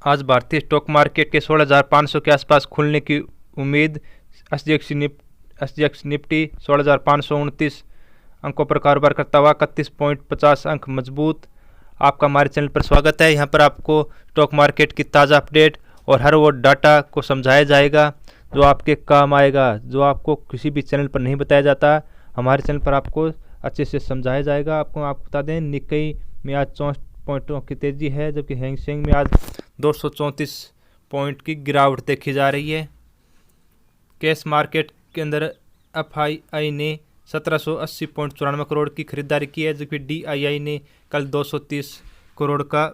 आज भारतीय stock market के 16,500 के आसपास खुलने की उम्मीद। एसजीएक्स निफ्टी 16,529 अंकों पर कारोबार करता हुआ 31.50 अंक मजबूत। आपका हमारे चैनल पर स्वागत है। यहाँ पर आपको स्टॉक मार्केट की ताज़ा अपडेट और हर वो डाटा को समझाया जाएगा जो आपके काम आएगा, जो आपको किसी भी चैनल पर नहीं बताया जाता। हमारे चैनल पर आपको अच्छे से समझाया जाएगा। आपको बता दें, निक्केई में आज 64 पॉइंटों की तेज़ी है, जबकि हैंग सेंग में आज 234 पॉइंट की गिरावट देखी जा रही है। कैश मार्केट के अंदर एफआईआई ने 1780.94 करोड़ की खरीदारी की है, जबकि डीआईआई ने कल 230 करोड़ का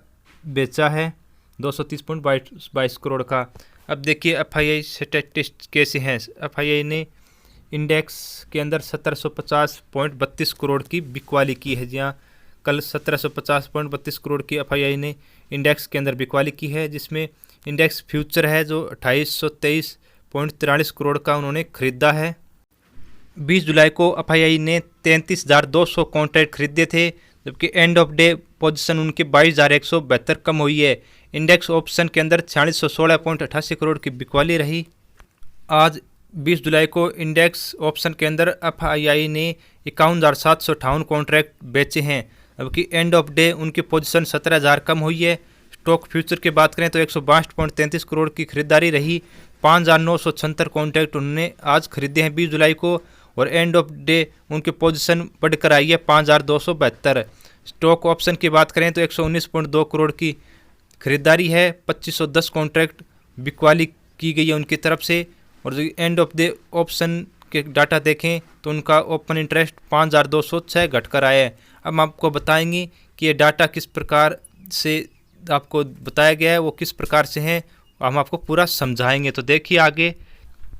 बेचा है, 230.22 करोड़ का। अब देखिए एफआईआई स्टैटिस्टिक्स कैसे हैं। एफआईआई ने इंडेक्स के अंदर 1750.32 करोड़ की बिकवाली की है। जी हाँ, कल 1750.32 करोड़ की एफआईआई ने इंडेक्स के अंदर बिकवाली की है, जिसमें इंडेक्स फ्यूचर है जो 2823.43 करोड़ का उन्होंने खरीदा है। 20 जुलाई को एफआईआई ने 33,200 कॉन्ट्रैक्ट खरीदे थे, जबकि एंड ऑफ डे पोजीशन उनकी 22,172 कम हुई है। इंडेक्स ऑप्शन के अंदर 4616.88 करोड़ की बिकवाली रही। आज 20 जुलाई को इंडेक्स ऑप्शन के अंदर एफआईआई ने 51,758 कॉन्ट्रैक्ट बेचे हैं, जबकि एंड ऑफ डे उनकी पोजीशन 17,000 कम हुई है। स्टॉक फ्यूचर की बात करें तो 162.33 करोड़ की खरीदारी रही। 5,976 कॉन्ट्रैक्ट उन्होंने आज खरीदे हैं 20 जुलाई को, और एंड ऑफ डे उनकी पोजीशन बढ़कर आई है 5,272। स्टॉक ऑप्शन की बात करें तो 119.2 करोड़ की खरीदारी है। 2510 कॉन्ट्रैक्ट बिकवाली की गई है उनकी तरफ से। और जो एंड ऑफ डे ऑप्शन के डाटा देखें तो उनका ओपन इंटरेस्ट 5,206 घटकर आया है। अब हम आपको बताएंगे कि ये डाटा किस प्रकार से आपको बताया गया है, वो किस प्रकार से हैं, हम आपको पूरा समझाएंगे। तो देखिए आगे,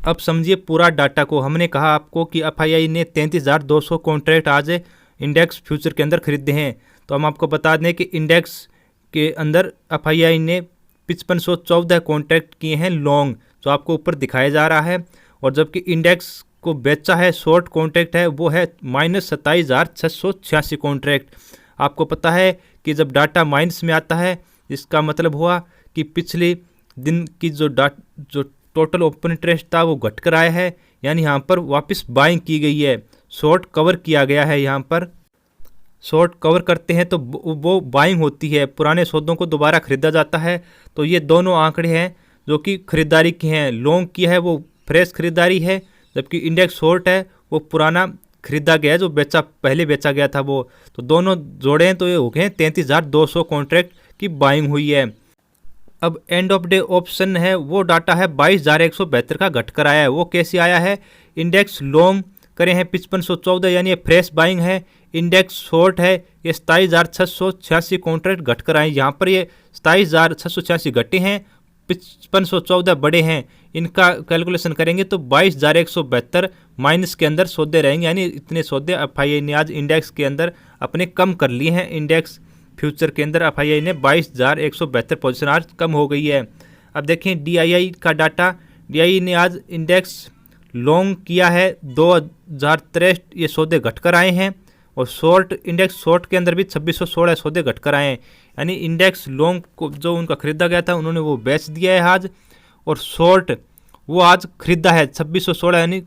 अब समझिए पूरा डाटा को। हमने कहा आपको कि एफआईआई ने 33,200 कॉन्ट्रैक्ट आज इंडेक्स फ्यूचर के अंदर खरीदे हैं। तो हम आपको बता दें कि इंडेक्स के अंदर एफआईआई ने 5514 कॉन्ट्रैक्ट किए हैं लॉन्ग, जो आपको ऊपर दिखाया जा रहा है। और जबकि इंडेक्स को बेचा है शॉर्ट कॉन्ट्रैक्ट है वो है -27,686 कॉन्ट्रैक्ट। आपको पता है कि जब डाटा माइनस में आता है, इसका मतलब हुआ कि पिछले दिन की जो टोटल ओपन इंटरेस्ट था वो घटकर आया है, यानी यहाँ पर वापस बाइंग की गई है, शॉर्ट कवर किया गया है। यहाँ पर शॉर्ट कवर करते हैं तो वो बाइंग होती है, पुराने सौदों को दोबारा खरीदा जाता है। तो ये दोनों आंकड़े हैं जो कि खरीदारी की हैं। लॉन्ग की है वो फ्रेश खरीदारी है, जबकि इंडेक्स शॉर्ट है वो पुराना खरीदा गया है, जो पहले बेचा गया था वो। तो दोनों जोड़े हैं तो ये हो गए 33,200 कॉन्ट्रैक्ट की बाइंग हुई है। अब एंड ऑफ डे ऑप्शन है वो डाटा है 22,172 का घटकर आया है। वो कैसे आया है? इंडेक्स लॉन्ग करे हैं 5514, यानी ये फ्रेश बाइंग है। इंडेक्स शॉर्ट है ये 27,686 कॉन्ट्रैक्ट घटकर आए। यहाँ पर ये 27,686 घटे हैं, 5514 बड़े हैं। इनका कैलकुलेशन करेंगे तो 22,172 माइनस के अंदर सौदे रहेंगे, यानी इतने सौदे एफआईआई ने आज इंडेक्स के अंदर अपने कम कर लिए हैं। इंडेक्स फ्यूचर के अंदर एफआईआई ने 22,172 पोजीशन आज कम हो गई है। अब देखें डीआईआई का डाटा। डीआईआई ने आज इंडेक्स लॉन्ग किया है 2,063, ये सौदे घटकर आए हैं। और शॉर्ट इंडेक्स शॉर्ट के अंदर भी 2616 सौदे घटकर आए हैं, यानी इंडेक्स लॉन्ग को जो उनका खरीदा गया था उन्होंने वो बेच दिया है आज, और शॉर्ट वो आज खरीदा है 2616, यानी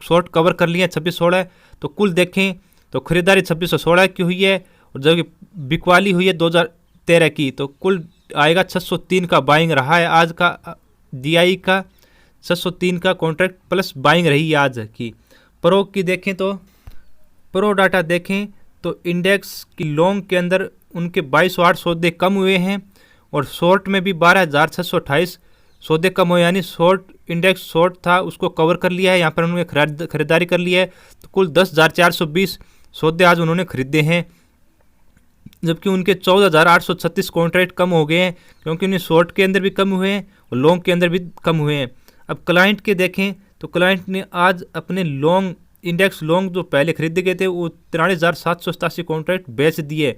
शॉर्ट कवर कर लिए 2616। तो कुल देखें तो खरीदारी 2616 की हुई है, और जबकि बिकवाली हुई है 2013 की, तो कुल आएगा 603 का बाइंग रहा है आज का डीआई का। 603 का कॉन्ट्रैक्ट प्लस बाइंग रही है आज की। प्रो की देखें तो प्रो डाटा देखें तो इंडेक्स की लॉन्ग के अंदर उनके 2208 सौदे कम हुए हैं, और शॉर्ट में भी 12,628 सौदे कम हुए, यानी शॉर्ट इंडेक्स शॉर्ट था उसको कवर कर लिया है, यहाँ पर उन्होंने खरीदारी कर ली है। तो कुल 10,420 सौदे आज उन्होंने खरीदे हैं, जबकि उनके 14,836 कॉन्ट्रैक्ट कम हो गए हैं, क्योंकि उन्हें शॉर्ट के अंदर भी कम हुए हैं और लॉन्ग के अंदर भी कम हुए हैं। अब क्लाइंट के देखें तो क्लाइंट ने आज अपने लॉन्ग इंडेक्स लॉन्ग जो पहले खरीदे गए थे वो 43,787 कॉन्ट्रैक्ट बेच दिए।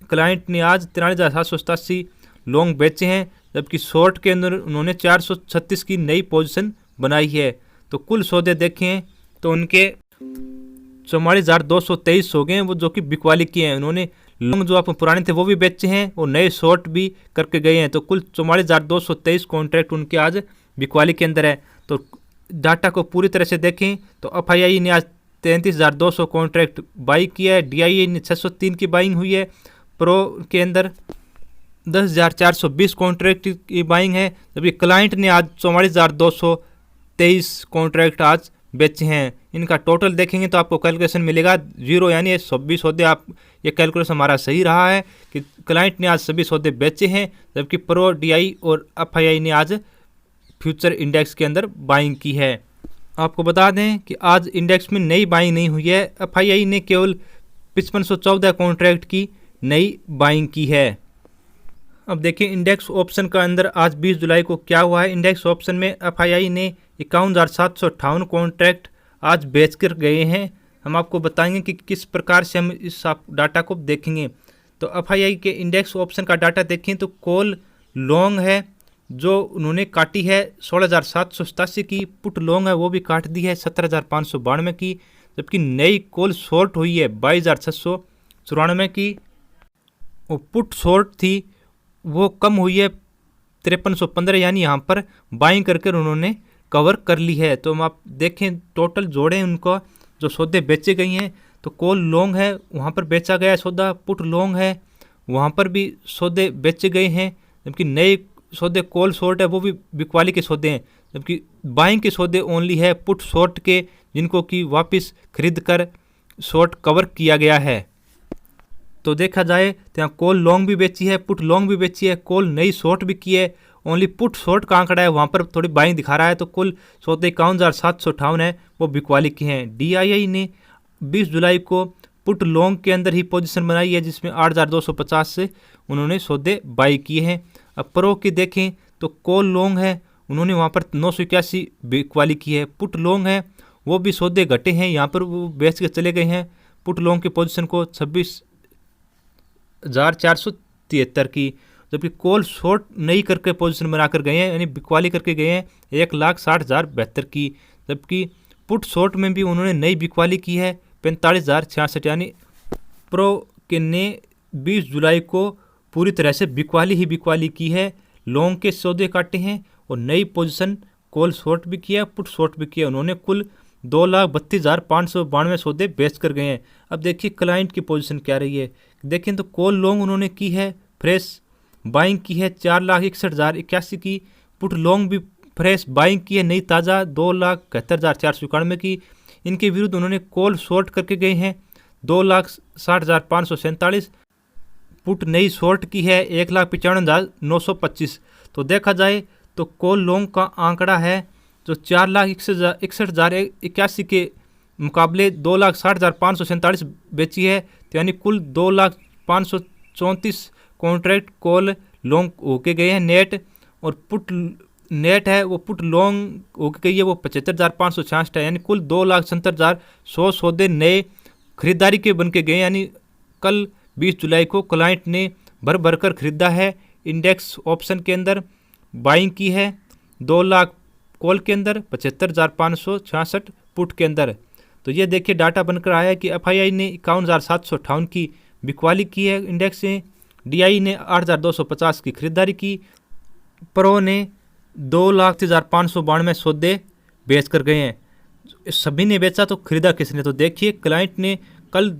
क्लाइंट ने आज 43,787 लॉन्ग बेचे हैं, जबकि शॉर्ट के अंदर उन्होंने 436 की नई पोजीशन बनाई है। तो कुल सौदे देखें तो उनके 44,223 हो गए हैं, वो जो कि बिकवाली किए हैं। उन्होंने लॉन्ग जो आप पुराने थे वो भी बेचे हैं और नए शॉर्ट भी करके गए हैं। तो कुल 44,223 कॉन्ट्रैक्ट उनके आज बिकवाली के अंदर है। तो डाटा को पूरी तरह से देखें तो एफआईआई ने आज 33,200 कॉन्ट्रैक्ट बाई किया है, डीआईए ने 603 की बाइंग हुई है, प्रो के अंदर 10,420 कॉन्ट्रैक्ट की बाइंग है, जबकि क्लाइंट ने आज 44,223 कॉन्ट्रैक्ट आज बेचे हैं। इनका टोटल देखेंगे तो आपको कैलकुलेशन मिलेगा 0, यानी सभी सौदे आप ये कैलकुलेशन हमारा सही रहा है कि क्लाइंट ने आज सभी सौदे बेचे हैं, जबकि प्रो, डीआई और एफआईआई ने आज फ्यूचर इंडेक्स के अंदर बाइंग की है। आपको बता दें कि आज इंडेक्स में नई बाइंग नहीं हुई है, एफआईआई ने केवल 5514 कॉन्ट्रैक्ट की नई बाइंग की है। अब देखिए इंडेक्स ऑप्शन का अंदर आज 20 जुलाई को क्या हुआ है। इंडेक्स ऑप्शन में एफआईआई ने 51,758 कॉन्ट्रैक्ट आज बेच कर गए हैं। हम आपको बताएंगे कि किस प्रकार से हम इस डाटा को देखेंगे। तो एफआईआई के इंडेक्स ऑप्शन का डाटा देखें तो कॉल लॉन्ग है जो उन्होंने काटी है 16,787 की, पुट लॉन्ग है वो भी काट दी है 17,592 की, जबकि नई कॉल शॉर्ट हुई है 22,694 की, और पुट शॉर्ट थी वो कम हुई है 5315, यानी यहाँ पर बाइंग करके उन्होंने कवर कर ली है। तो हम आप देखें टोटल जोड़ें उनको जो सौदे बेचे गई हैं, तो कॉल लॉन्ग है वहाँ पर बेचा गया सौदा, पुट लॉन्ग है वहाँ पर भी सौदे बेचे गए हैं, जबकि नए सौदे कॉल शॉर्ट है वो भी बिकवाली के सौदे हैं, जबकि बाइंग के सौदे ओनली है पुट शॉर्ट के, जिनको कि वापस खरीद कर शॉर्ट कवर किया गया है। तो देखा जाए तो यहाँ कॉल लॉन्ग भी बेची है, पुट लॉन्ग भी बेची है, कॉल नई शॉर्ट भी की है, ओनली पुट शॉर्ट का आंकड़ा है वहाँ पर थोड़ी बाइंग दिखा रहा है। तो कुल सौदे 51,758 है वो बिकवाली के हैं। डीआईआई ने 20 जुलाई को पुट लॉन्ग के अंदर ही पोजीशन बनाई है, जिसमें 8,250 से उन्होंने सौदे बाई किए हैं। अब प्रो की देखें तो कॉल लॉन्ग है, उन्होंने वहाँ पर 981 बिकवाली की है, पुट लॉन्ग है वो भी सौदे घटे हैं, यहाँ पर वो बेच के चले गए हैं पुट लॉन्ग के पोजीशन को 26,473 की, जबकि कॉल शॉर्ट नई करके पोजीशन बनाकर गए हैं, यानी बिकवाली करके गए हैं 1,60,072 की, जबकि पुट शॉर्ट में भी उन्होंने नई बिकवाली की है 45,066, यानी प्रो के ने 20 जुलाई को पूरी तरह से बिकवाली ही बिकवाली की है, लॉन्ग के सौदे काटे हैं और नई पोजीशन कॉल शॉर्ट भी किया, पुट शॉर्ट भी किया। उन्होंने कुल 2,32,592 सौदे बेच कर गए हैं। अब देखिए क्लाइंट की पोजीशन क्या रही है, देखें तो कॉल लॉन्ग उन्होंने की है फ्रेश बाइंग की है 4,61,081 की, पुट लॉन्ग भी फ्रेश बाइंग की है नई ताज़ा 2,71,491 की। इनके विरुद्ध उन्होंने कॉल शॉर्ट करके गए हैं 2,60,547, पुट नई शॉर्ट की है 1,95,925। तो देखा जाए तो कॉल लॉन्ग का आंकड़ा है जो 4,61,081 के मुकाबले 2,60,547 बेची है, तो यानी कुल 2,534 कॉन्ट्रैक्ट कॉल लॉन्ग होके गए हैं नेट, और पुट नेट है वो पुट लॉन्ग होके गई है वो 75,566 है, यानी कुल 2,70,100 सौदे नए खरीदारी के बन के गए, यानी कल 20 जुलाई को क्लाइंट ने भर भर कर खरीदा है। इंडेक्स ऑप्शन के अंदर बाइंग की है 2 लाख कॉल के अंदर, 75,566 पुट के अंदर। तो ये देखिए डाटा बनकर आया है कि एफआईआई ने 51,758 की बिकवाली की है इंडेक्स से, डीआई ने 8,250 की खरीदारी की, प्रो ने 2,03,592 सौदे बेच कर गए हैं। सभी ने बेचा तो खरीदा किसने, तो देखिए क्लाइंट ने कल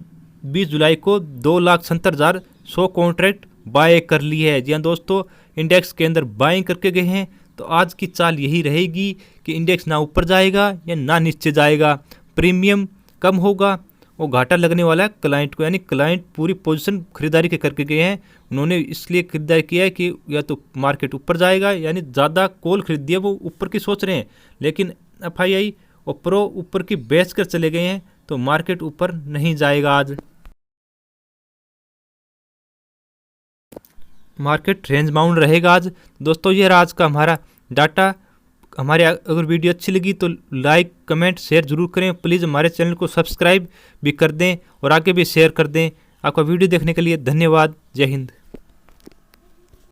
20 जुलाई को 2,70,100 कॉन्ट्रैक्ट बाय कर ली है। जी हाँ दोस्तों, इंडेक्स के अंदर बाइंग करके गए हैं। तो आज की चाल यही रहेगी कि इंडेक्स ना ऊपर जाएगा या ना नीचे जाएगा, प्रीमियम कम होगा, वो घाटा लगने वाला है क्लाइंट को, यानी क्लाइंट पूरी पोजीशन खरीदारी के करके गए हैं। उन्होंने इसलिए खरीदारी किया है कि या तो मार्केट ऊपर जाएगा, यानी ज़्यादा कॉल खरीदी है वो ऊपर की सोच रहे हैं, लेकिन एफआईआई और प्रो ऊपर की बेच कर चले गए हैं, तो मार्केट ऊपर नहीं जाएगा। आज मार्केट रेंज बाउंड रहेगा आज। दोस्तों ये आज का हमारा डाटा। हमारे अगर वीडियो अच्छी लगी तो लाइक कमेंट शेयर जरूर करें। प्लीज़ हमारे चैनल को सब्सक्राइब भी कर दें और आगे भी शेयर कर दें। आपका वीडियो देखने के लिए धन्यवाद। जय हिंद।